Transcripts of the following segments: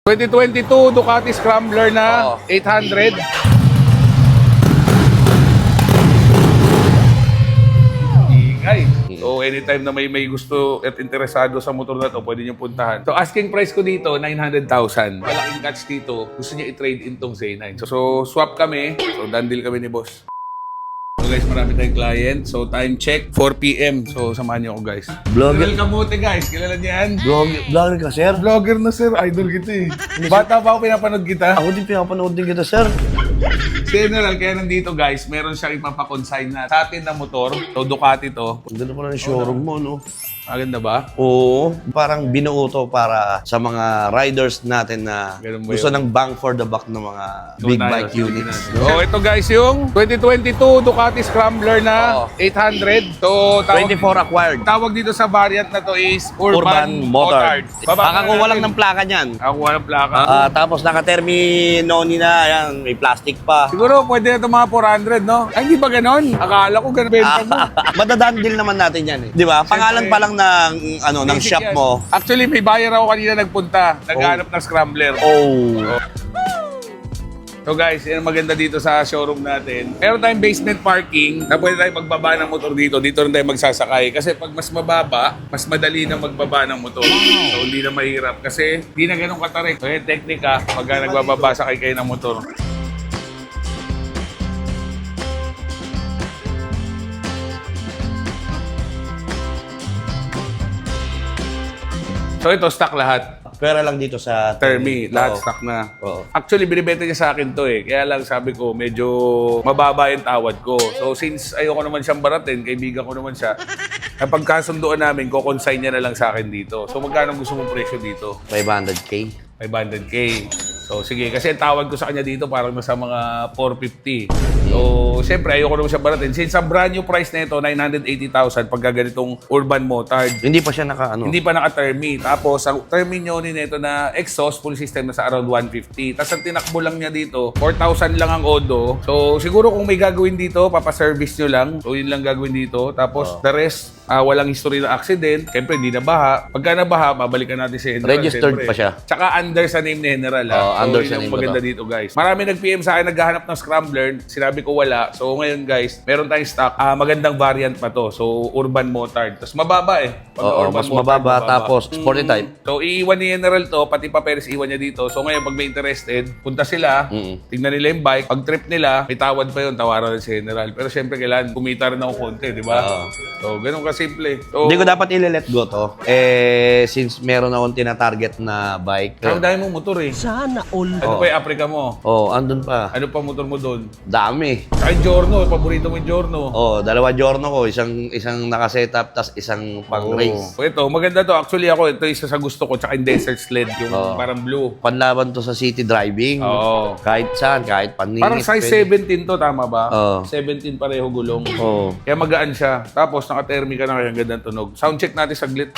2022 Ducati Scrambler na 800. Ingay. So anytime na may gusto at interesado sa motor na to, pwede nyo puntahan. So asking price ko dito, 900,000. Malaking catch dito, gusto niya i-trade in tong Z9. So swap kami. So done deal kami ni boss. So guys, marami tayong client. So time check, 4 PM. So samahan niyo ako guys. Vlogger. Welcome Kamote guys, kilala niyo yan? Vlogger ka, sir? Vlogger na sir, idol kita eh. Bata pa ako pinapanood kita. Ako din pinapanood din kita, sir. General, kaya nandito guys, meron siyang ipapakonsign na sa atin na motor. So Ducati to. Ang ganda pala ng showroom mo, no? Maganda ba? Oo. Parang binuo to para sa mga riders natin na Ganun ba gusto yun? ng bang for the buck ng mga big bike units. So ito guys, yung 2022 Ducati Scrambler na 800. So 24 acquired. tawag dito sa variant na to is Urban Motard. Bababa Pakakuha lang natin. ng plaka niyan. Ako walang plaka. Tapos naka-terminoni na, ayan, may plastic pa. Siguro pwede na ito mga 400, no? Ay, hindi ba ganon? Akala ko ganun benta mo. Madadaan deal naman natin yan eh. Di ba? Pangalan pa lang ng ng Basic shop yan. mo. Actually, may buyer ako kanina nagpunta. Naghanap ng Scrambler. Oh. So guys, yan ang maganda dito sa showroom natin. Meron tayong basement parking na pwede tayong magbaba ng motor dito. Dito rin tayo magsasakay. Kasi pag mas mababa, mas madali na magbaba ng motor. So hindi na mahirap. Kasi hindi na ganun katarik. So yung teknika, pag nagbababa sakay kayo ng motor. So ito, stock lahat. Pera lang dito sa Termi, lahat Oo. stock na. Oo. Actually, binibenta niya sa akin to eh. Kaya lang sabi ko, medyo mababa yung tawad ko. So since ayoko naman siyang baratin, kaibigan ko naman siya, ang pagkasunduan namin, kukonsign niya na lang sa akin dito. So magkano gusto mong presyo dito? 500K. 500K. So sige, kasi ang tawad ko sa kanya dito parang nasa mga 450. So siyempre ayoko naman siya baratin. Since ang brand new price na ito, 980,000 pagka ganitong Urban Motard. Hindi pa siya Hindi pa naka-termi. Tapos, ang terminoni nito na exhaust, full system na sa around 150. Tapos, ang tinakbo lang niya dito, 4,000 lang ang odo. So, siguro kung may gagawin dito, papaservice nyo lang. So, yun lang gagawin dito. Tapos, the rest, walang history ng accident. Siyempre, hindi na baha. Pagka nabaha, babalikan natin si General. Registered siyempre. pa siya. Tsaka under sa name ni General. under yun sa yung name mo maganda to. dito, guys. Marami nag-PM sa akin, naghahanap ng Scrambler. Sinabi ko wala. So, ngayon, guys, meron tayong stock. Magandang variant pa to. So, Urban Motard. Tapos, mababa eh. Pag Oo, Urban mas Motard, mababa, tapos sporty type. So, iiwan ni General to, pati papeles iwan niya dito. So, ngayon, pag may interested, punta sila, tingnan nila yung bike. Pag trip nila, may tawad pa yun, tawaran na si General. Pero syempre, kailangan kumita rin ako konti, di ba? Oo. So, ganun kasimple. So, Hindi ko dapat i-let go to. Since meron akong tinatarget na bike. ang dami mong motor eh. Sana all. Ano pa yung Africa mo? Andun pa. Ano pa motor mo doon? Dami. Saka yung Giorno, paborito mo yung Giorno. Dalawa giorno ko. Isang naka-setup, tas isang pang-race. So, ito, maganda to. Actually, ako, ito isa sa gusto ko. Tsaka yung desert sled, yung parang blue. Panlaban to sa city driving. Oo. Kahit saan, kahit paningit. Parang size 17 to, tama ba? Oo. 17 pareho gulong. Oo. Kaya magaan siya. Tapos naka-thermic ka na kaya gandang tunog. Sound check natin saglit.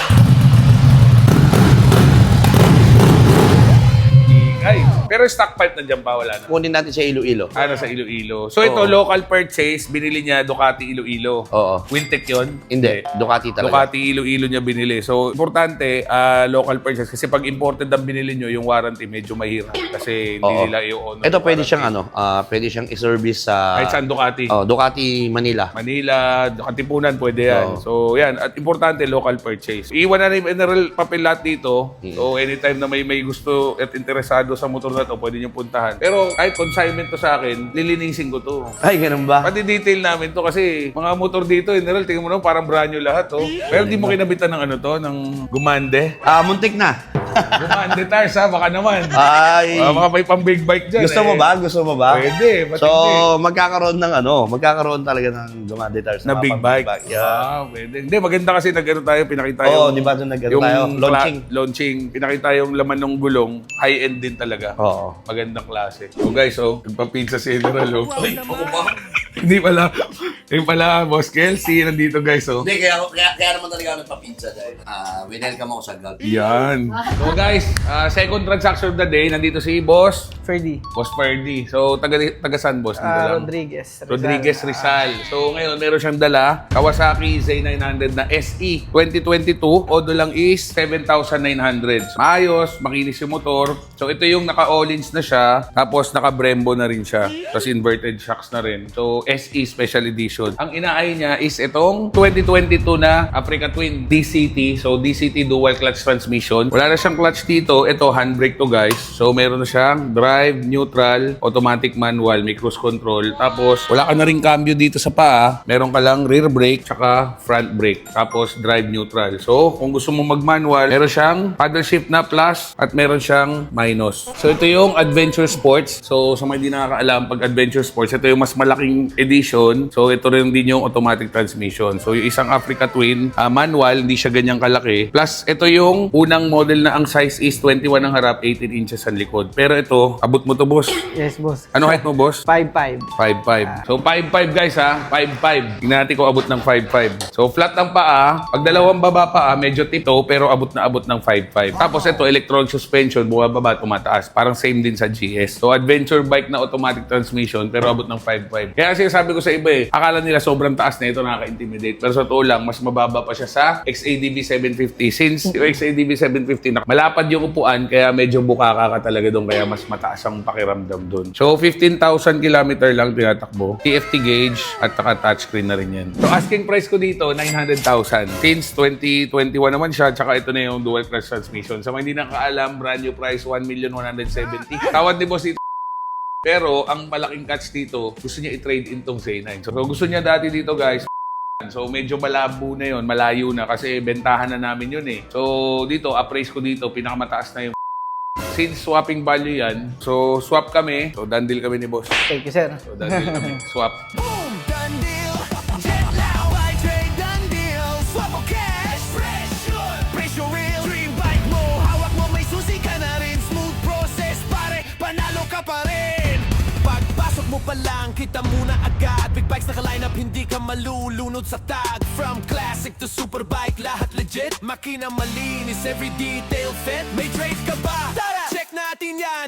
Ay, pero stock pipe nandiyan pa, wala na. Kunin natin sa Iloilo. Sa Iloilo. So ito, local purchase, binili niya Ducati Iloilo. Oo. Wintec yun? Hindi. Ducati talaga. Ducati Iloilo niya binili. So, importante, local purchase. Kasi pag imported ang binili nyo, yung warranty medyo mahirap. Kasi hindi Oo. nila i-honor. Ito yung pwede warranty. siyang pwede siyang i-service sa Kahit saan Ducati. Ducati Manila. Manila, Katipunan, pwede yan. Oo. So, yan. At importante, local purchase. Iwan na yung general papel lahat dito. So, anytime na may gusto at interesado sa motor na to, pwede nyo puntahan. Pero kahit consignment to sa akin, lilinisin ko to. Ay, ganun ba? Pati detail namin to kasi mga motor dito, general, tingnan mo naman, parang brand new lahat, oh. Pero di mo kinabitan ng ano to, ng gumande. Muntik na. Gumande tires, ha? Baka naman. Ay. Baka may pang big bike dyan. Gusto mo ba? Gusto mo ba? Pwede, matindi. So, magkakaroon talaga ng Dumadi tires Na big bike. Yeah. Pwede. Hindi, maganda kasi nag-ano tayo, pinakita yung... Di ba doon nag-ano tayo? Launching. Pinakita yung laman ng gulong. High-end din talaga. Oo. Magandang klase. So guys, nagpapizza si General, oh. Ay, ako ba? Hindi pala. Yung pala, Boss Kelsey, nandito guys, oh. Hindi, kaya naman talaga ako nagpa-pizza dahil winelcome ako sa Gag. Yan. So guys, second transaction of the day, nandito si Boss Ferdy. Ferdy. So, taga saan, Boss? Dito lang? Rodriguez. Rodriguez Rizal. So ngayon, meron siyang dala, Kawasaki Z900 na SE 2022. Odo lang is 7,900. Maayos, makinis yung motor. So ito yung naka-all-ins na siya, tapos naka-Brembo na rin siya. Tapos inverted shocks na rin. So SE Special Edition. Ang inaay niya is itong 2022 na Africa Twin DCT. So DCT dual clutch transmission. Wala na siyang clutch dito. Ito, handbrake to guys. So meron na siyang drive, neutral, automatic manual, may cruise control. Tapos wala ka na rin cambio dito sa paa. Meron ka lang rear brake tsaka front brake. Tapos drive neutral. So kung gusto mo mag-manual, meron siyang paddle shift na plus at meron siyang minus. So ito yung Adventure Sports. So sa mga hindi nakakaalam, pag Adventure Sports, ito yung mas malaking edition. So ito rin din yung automatic transmission. So yung isang Africa Twin manual, hindi siya ganyang kalaki. Plus ito yung unang model na ang size is 21 ang harap, 18 inches ang likod. Pero ito, abot mo to, boss. Yes, boss. Ano height mo, boss? 5'5". 5'5". So 5'5 guys ha, 5'5". Tingnan natin kung abot ng 5'5". So flat ang paa, pag dalawang baba paa, medyo tipto pero abot na abot ng 5'5". Tapos ito, electronic suspension, bumababa, tumataas. Parang same din sa GS. So adventure bike na automatic transmission pero abot ng 5'5". Kaya kasi sabi ko sa iba akala nila sobrang taas na ito, nakaka-intimidate. Pero sa totoo lang, mas mababa pa siya sa XADV 750. Since yung XADV 750, malapad yung upuan, kaya medyo bukaka ka talaga doon, kaya mas mataas ang pakiramdam doon. So 15,000 kilometer lang tinatakbo. TFT gauge at touchscreen na rin yan. So asking price ko dito, 900,000. Since 2021 naman siya, tsaka ito na yung dual clutch transmission. Sa mga hindi nakaalam, brand new price, 1,170,000. Tawad ni boss ito. Pero ang malaking catch dito, gusto niya i-trade in tong Z9. So gusto niya dati dito guys, so medyo malabo na yun, malayo na kasi bentahan na namin yun eh. So dito, appraise ko dito, pinakamataas na yung since swapping value yan. So swap kami, so done deal kami ni boss. Thank you, sir. So done deal kami, swap. Boom! Done deal! Jet loud! Buy trade, done deal! Swap o cash! Pressure! Pressure real! Dream bike mo! Hawak mo, may susi ka na rin! Smooth process, pare! Panalo ka pa rin! Pagpasok mo pa lang, kita muna agad. Big bikes naka-line up, hindi ka malulunod sa tag. From classic to super bike, lahat legit. Makina malinis, every detail fit. May trade ka ba? Tara! Check natin yan!